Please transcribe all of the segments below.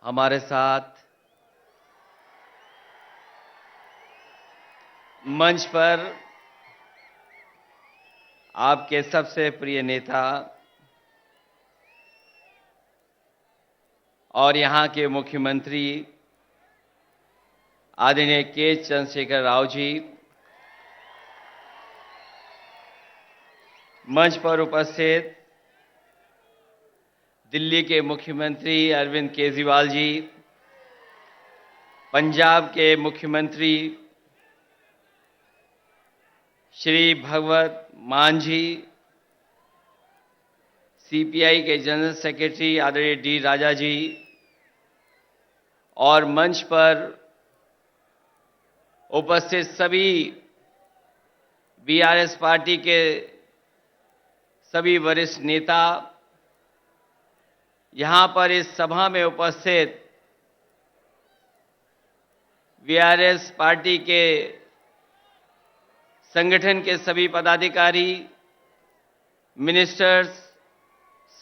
हमारे साथ मंच पर आपके सबसे प्रिय नेता और यहाँ के मुख्यमंत्री आदरणीय के चंद्रशेखर राव जी, मंच पर उपस्थित दिल्ली के मुख्यमंत्री अरविंद केजरीवाल जी, पंजाब के मुख्यमंत्री श्री भगवत मान जी, सीपीआई के जनरल सेक्रेटरी आदरणीय डी राजा जी और मंच पर उपस्थित सभी बीआरएस पार्टी के सभी वरिष्ठ नेता, यहां पर इस सभा में उपस्थित बीआरएस पार्टी के संगठन के सभी पदाधिकारी, मिनिस्टर्स,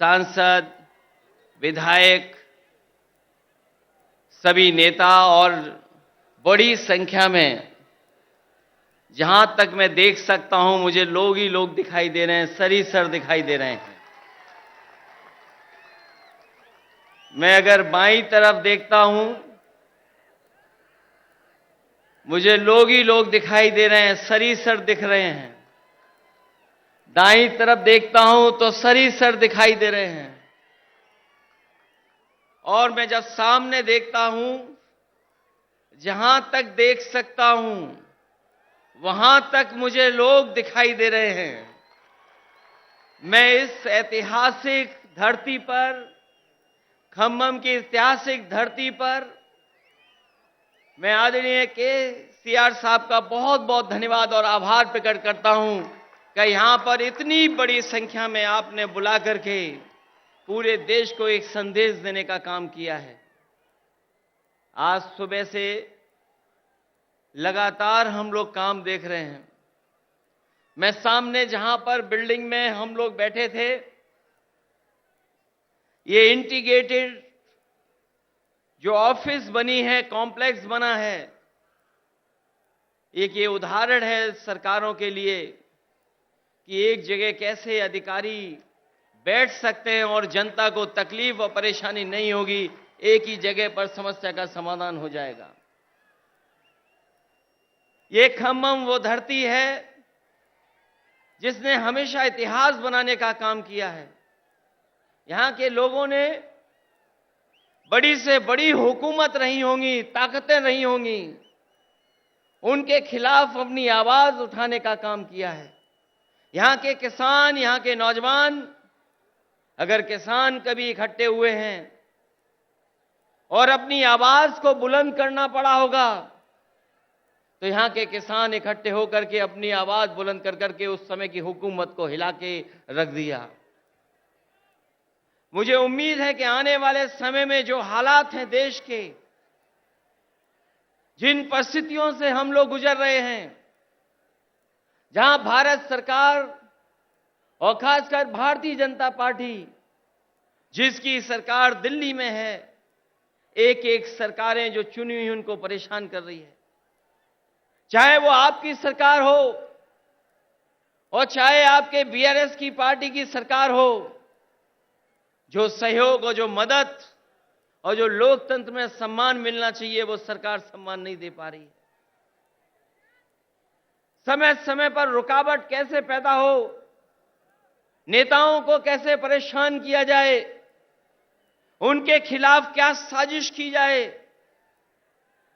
सांसद, विधायक, सभी नेता और बड़ी संख्या में, जहां तक मैं देख सकता हूं मुझे लोग ही लोग दिखाई दे रहे हैं, सर दिखाई दे रहे हैं। मैं अगर बाईं तरफ देखता हूं, मुझे लोग ही लोग दिखाई दे रहे हैं, सर दिख रहे हैं। दाईं तरफ देखता हूं तो सर दिखाई दे रहे हैं। और मैं जब सामने देखता हूं, जहां तक देख सकता हूं वहां तक मुझे लोग दिखाई दे रहे हैं। मैं इस ऐतिहासिक धरती पर, खम्मम की ऐतिहासिक धरती पर, मैं आदरणीय केसीआर साहब का बहुत बहुत धन्यवाद और आभार प्रकट करता हूं कि यहां पर इतनी बड़ी संख्या में आपने बुला करके पूरे देश को एक संदेश देने का काम किया है। आज सुबह से लगातार हम लोग काम देख रहे हैं। मैं सामने जहां पर बिल्डिंग में हम लोग बैठे थे, ये इंटीग्रेटेड जो ऑफिस बनी है, कॉम्प्लेक्स बना है, एक ये उदाहरण है सरकारों के लिए कि एक जगह कैसे अधिकारी बैठ सकते हैं और जनता को तकलीफ और परेशानी नहीं होगी, एक ही जगह पर समस्या का समाधान हो जाएगा। ये खम्मम वो धरती है जिसने हमेशा इतिहास बनाने का काम किया है। यहां के लोगों ने बड़ी से बड़ी हुकूमत रही होंगी, ताकतें रही होंगी, उनके खिलाफ अपनी आवाज उठाने का काम किया है। यहां के किसान, यहां के नौजवान, अगर किसान कभी इकट्ठे हुए हैं और अपनी आवाज को बुलंद करना पड़ा होगा, तो यहां के किसान इकट्ठे होकर के अपनी आवाज बुलंद कर करके उस समय की हुकूमत को हिला के रख दिया। मुझे उम्मीद है कि आने वाले समय में जो हालात हैं देश के, जिन परिस्थितियों से हम लोग गुजर रहे हैं, जहां भारत सरकार और खासकर भारतीय जनता पार्टी, जिसकी सरकार दिल्ली में है, एक एक सरकारें जो चुनी हुई उनको परेशान कर रही है। चाहे वो आपकी सरकार हो और चाहे आपके बीआरएस की पार्टी की सरकार हो, जो सहयोग और जो मदद और जो लोकतंत्र में सम्मान मिलना चाहिए वो सरकार सम्मान नहीं दे पा रही है। समय समय पर रुकावट कैसे पैदा हो, नेताओं को कैसे परेशान किया जाए, उनके खिलाफ क्या साजिश की जाए,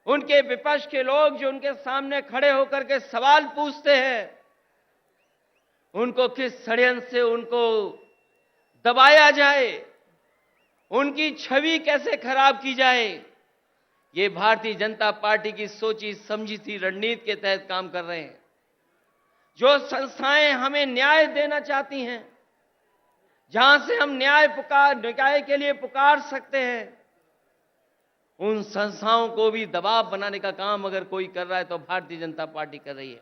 उनके विपक्ष के लोग जो उनके सामने खड़े होकर के सवाल पूछते हैं, उनको किस षड्यंत्र से उनको दबाया जाए, उनकी छवि कैसे खराब की जाए, ये भारतीय जनता पार्टी की सोची समझी थी रणनीति के तहत काम कर रहे हैं। जो संस्थाएं हमें न्याय देना चाहती हैं, जहां से हम न्याय के लिए पुकार सकते हैं, उन संस्थाओं को भी दबाव बनाने का काम अगर कोई कर रहा है तो भारतीय जनता पार्टी कर रही है।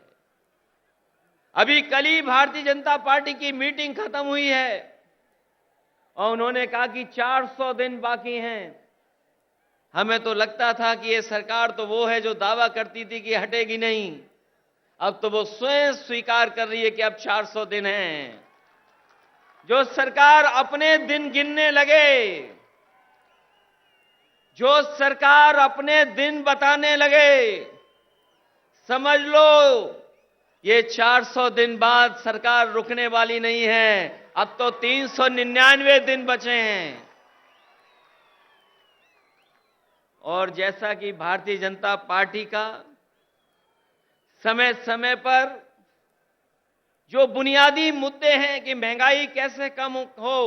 अभी कल ही भारतीय जनता पार्टी की मीटिंग खत्म हुई है और उन्होंने कहा कि 400 दिन बाकी हैं हमें तो लगता था कि ये सरकार तो वो है जो दावा करती थी कि हटेगी नहीं। अब तो वो स्वयं स्वीकार कर रही है कि अब 400 दिन हैं। जो सरकार अपने दिन गिनने लगे, जो सरकार अपने दिन बताने लगे, समझ लो ये 400 दिन बाद सरकार रुकने वाली नहीं है। अब तो 399 दिन बचे हैं। और जैसा कि भारतीय जनता पार्टी का समय समय पर जो बुनियादी मुद्दे हैं कि महंगाई कैसे कम हो,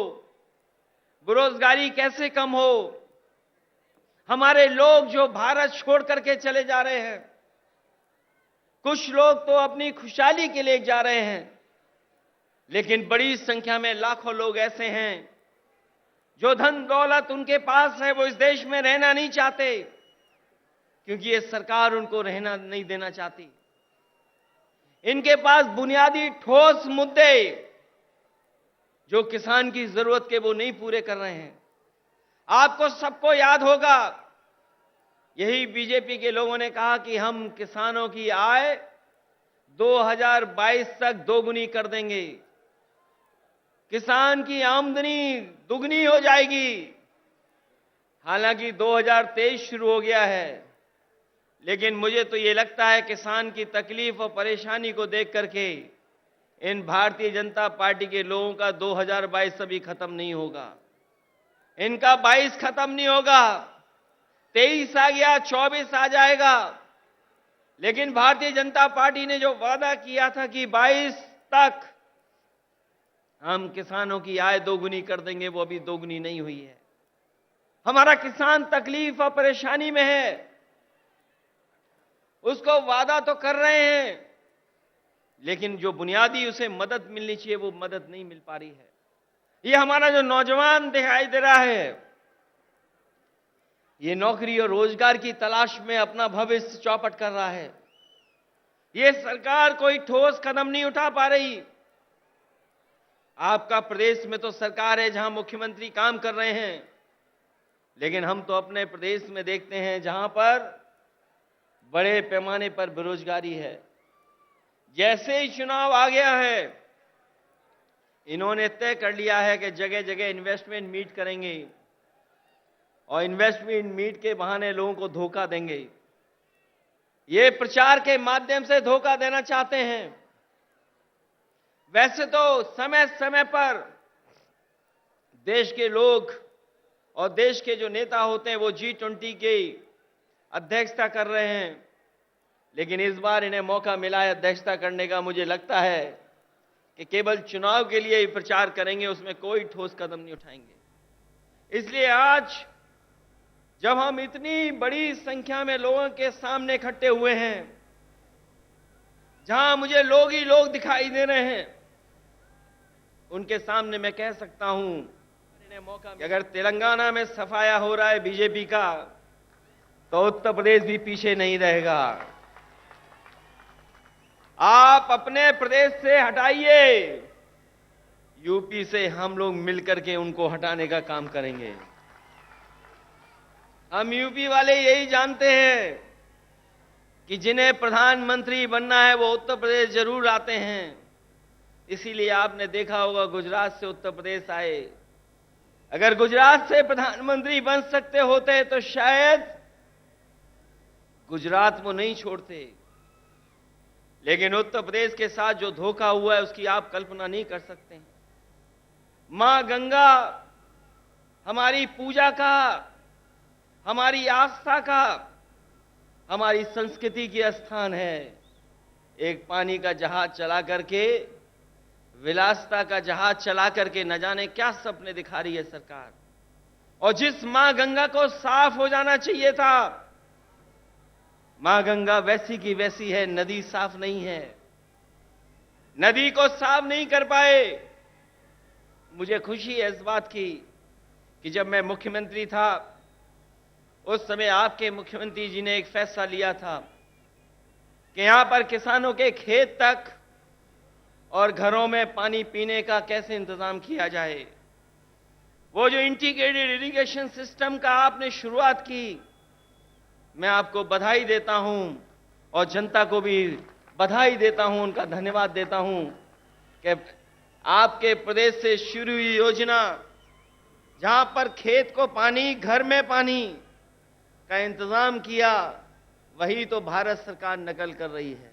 बेरोजगारी कैसे कम हो, हमारे लोग जो भारत छोड़ करके चले जा रहे हैं, कुछ लोग तो अपनी खुशहाली के लिए जा रहे हैं, लेकिन बड़ी संख्या में लाखों लोग ऐसे हैं जो धन दौलत उनके पास है, वो इस देश में रहना नहीं चाहते, क्योंकि ये सरकार उनको रहना नहीं देना चाहती। इनके पास बुनियादी ठोस मुद्दे जो किसान की जरूरत के वो नहीं पूरे कर रहे हैं। आपको सबको याद होगा, यही बीजेपी के लोगों ने कहा कि हम किसानों की आय 2022 तक दोगुनी कर देंगे, किसान की आमदनी दुगनी हो जाएगी। हालांकि 2023 शुरू हो गया है, लेकिन मुझे तो ये लगता है किसान की तकलीफ और परेशानी को देख करके इन भारतीय जनता पार्टी के लोगों का 2022 अभी खत्म नहीं होगा, इनका 22 खत्म नहीं होगा। 23 आ गया, 24 आ जाएगा, लेकिन भारतीय जनता पार्टी ने जो वादा किया था कि 22 तक हम किसानों की आय दोगुनी कर देंगे, वो अभी दोगुनी नहीं हुई है। हमारा किसान तकलीफ और परेशानी में है, उसको वादा तो कर रहे हैं, लेकिन जो बुनियादी उसे मदद मिलनी चाहिए वो मदद नहीं मिल पा रही है। ये हमारा जो नौजवान दिखाई दे रहा है, ये नौकरी और रोजगार की तलाश में अपना भविष्य चौपट कर रहा है। ये सरकार कोई ठोस कदम नहीं उठा पा रही। आपका प्रदेश में तो सरकार है जहां मुख्यमंत्री काम कर रहे हैं, लेकिन हम तो अपने प्रदेश में देखते हैं जहां पर बड़े पैमाने पर बेरोजगारी है। जैसे ही चुनाव आ गया है, इन्होंने तय कर लिया है कि जगह जगह इन्वेस्टमेंट मीट करेंगे और इन्वेस्टमेंट मीट के बहाने लोगों को धोखा देंगे। ये प्रचार के माध्यम से धोखा देना चाहते हैं। वैसे तो समय समय पर देश के लोग और देश के जो नेता होते हैं वो G20 की अध्यक्षता कर रहे हैं, लेकिन इस बार इन्हें मौका मिला है अध्यक्षता करने का। मुझे लगता है कि केवल चुनाव के लिए ही प्रचार करेंगे, उसमें कोई ठोस कदम नहीं उठाएंगे। इसलिए आज जब हम इतनी बड़ी संख्या में लोगों के सामने इकट्ठे हुए हैं, जहां मुझे लोग ही लोग दिखाई दे रहे हैं, उनके सामने मैं कह सकता हूं कि अगर तेलंगाना में सफाया हो रहा है बीजेपी का, तो उत्तर प्रदेश भी पीछे नहीं रहेगा। आप अपने प्रदेश से हटाइए, यूपी से हम लोग मिलकर के उनको हटाने का काम करेंगे। हम यूपी वाले यही जानते हैं कि जिन्हें प्रधानमंत्री बनना है वो उत्तर प्रदेश जरूर आते हैं। इसीलिए आपने देखा होगा गुजरात से उत्तर प्रदेश आए। अगर गुजरात से प्रधानमंत्री बन सकते होते तो शायद गुजरात वो नहीं छोड़ते, लेकिन उत्तर प्रदेश के साथ जो धोखा हुआ है उसकी आप कल्पना नहीं कर सकते। मां गंगा हमारी पूजा का, हमारी आस्था का, हमारी संस्कृति की स्थान है। एक पानी का जहाज चला करके, विलासिता का जहाज चला करके न जाने क्या सपने दिखा रही है सरकार। और जिस मां गंगा को साफ हो जाना चाहिए था, मां गंगा वैसी की वैसी है, नदी साफ नहीं है, नदी को साफ नहीं कर पाए। मुझे खुशी है इस बात की कि जब मैं मुख्यमंत्री था उस समय आपके मुख्यमंत्री जी ने एक फैसला लिया था कि यहां पर किसानों के खेत तक और घरों में पानी पीने का कैसे इंतजाम किया जाए। वो जो इंटीग्रेटेड इरिगेशन सिस्टम का आपने शुरुआत की, मैं आपको बधाई देता हूं और जनता को भी बधाई देता हूं, उनका धन्यवाद देता हूं कि आपके प्रदेश से शुरू हुई योजना, जहां पर खेत को पानी, घर में पानी का इंतजाम किया, वही तो भारत सरकार नकल कर रही है।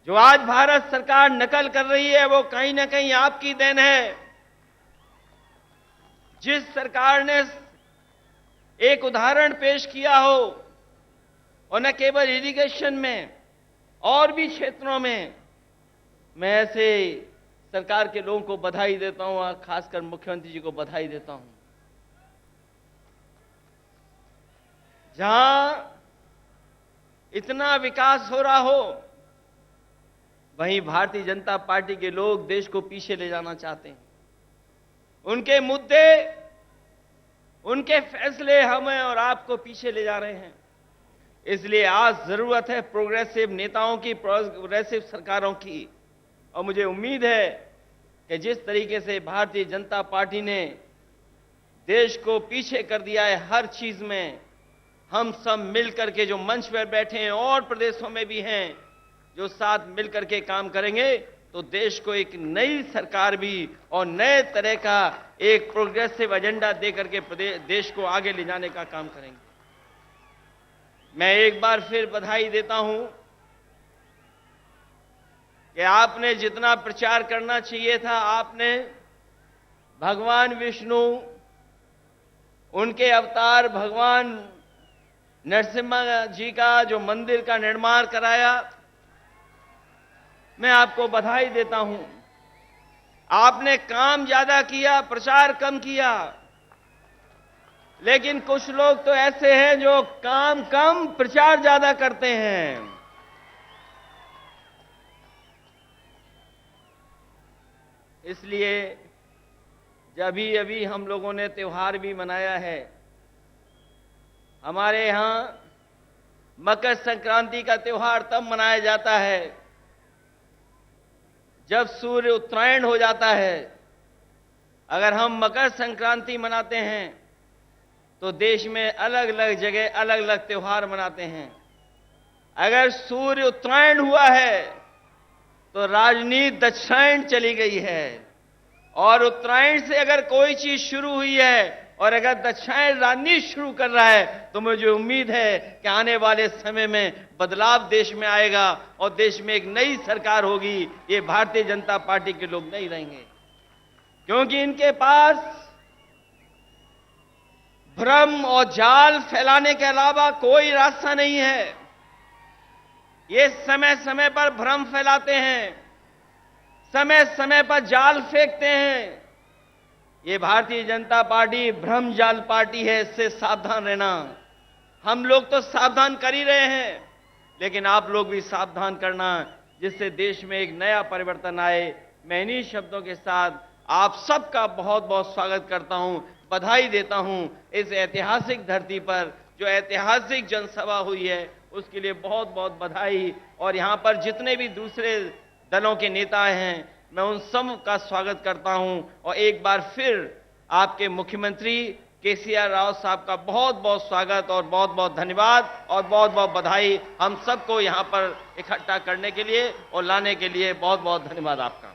जो आज भारत सरकार नकल कर रही है वो कहीं ना कहीं आपकी देन है। जिस सरकार ने एक उदाहरण पेश किया हो, और न केवल इरिगेशन में और भी क्षेत्रों में, मैं ऐसे सरकार के लोगों को बधाई देता हूं और खासकर मुख्यमंत्री जी को बधाई देता हूं। जहां इतना विकास हो रहा हो, वहीं भारतीय जनता पार्टी के लोग देश को पीछे ले जाना चाहते हैं। उनके मुद्दे, उनके फैसले हमें और आपको पीछे ले जा रहे हैं। इसलिए आज जरूरत है प्रोग्रेसिव नेताओं की, प्रोग्रेसिव सरकारों की। और मुझे उम्मीद है कि जिस तरीके से भारतीय जनता पार्टी ने देश को पीछे कर दिया है हर चीज में, हम सब मिलकर के जो मंच पर बैठे हैं और प्रदेशों में भी हैं, जो साथ मिलकर के काम करेंगे तो देश को एक नई सरकार भी और नए तरह का एक प्रोग्रेसिव एजेंडा देकर के देश को आगे ले जाने का काम करेंगे। मैं एक बार फिर बधाई देता हूं कि आपने जितना प्रचार करना चाहिए था, आपने भगवान विष्णु, उनके अवतार भगवान नरसिम्हा जी का जो मंदिर का निर्माण कराया, मैं आपको बधाई देता हूं। आपने काम ज्यादा किया, प्रचार कम किया, लेकिन कुछ लोग तो ऐसे हैं जो काम कम प्रचार ज्यादा करते हैं। इसलिए जब अभी हम लोगों ने त्योहार भी मनाया है, हमारे यहां मकर संक्रांति का त्योहार तब मनाया जाता है जब सूर्य उत्तरायण हो जाता है। अगर हम मकर संक्रांति मनाते हैं तो देश में अलग अलग जगह अलग अलग त्योहार मनाते हैं। अगर सूर्य उत्तरायण हुआ है तो राजनीति दक्षिणायन चली गई है, और उत्तरायण से अगर कोई चीज शुरू हुई है और अगर दक्षिणायन राजनीति शुरू कर रहा है, तो मुझे उम्मीद है कि आने वाले समय में बदलाव देश में आएगा और देश में एक नई सरकार होगी। ये भारतीय जनता पार्टी के लोग नहीं रहेंगे, क्योंकि इनके पास भ्रम और जाल फैलाने के अलावा कोई रास्ता नहीं है। ये समय समय पर भ्रम फैलाते हैं, समय समय पर जाल फेंकते हैं। ये भारतीय जनता पार्टी भ्रम जाल पार्टी है, इससे सावधान रहना। हम लोग तो सावधान कर ही रहे हैं, लेकिन आप लोग भी सावधान करना, जिससे देश में एक नया परिवर्तन आए। मैं इन्हीं शब्दों के साथ आप सबका बहुत बहुत स्वागत करता हूं, बधाई देता हूं। इस ऐतिहासिक धरती पर जो ऐतिहासिक जनसभा हुई है, उसके लिए बहुत बहुत बधाई। और यहां पर जितने भी दूसरे दलों के नेता हैं, मैं उन सब का स्वागत करता हूं। और एक बार फिर आपके मुख्यमंत्री केसीआर राव साहब का बहुत बहुत स्वागत और बहुत बहुत धन्यवाद और बहुत बहुत बधाई। हम सबको यहां पर इकट्ठा करने के लिए और लाने के लिए बहुत बहुत धन्यवाद आपका।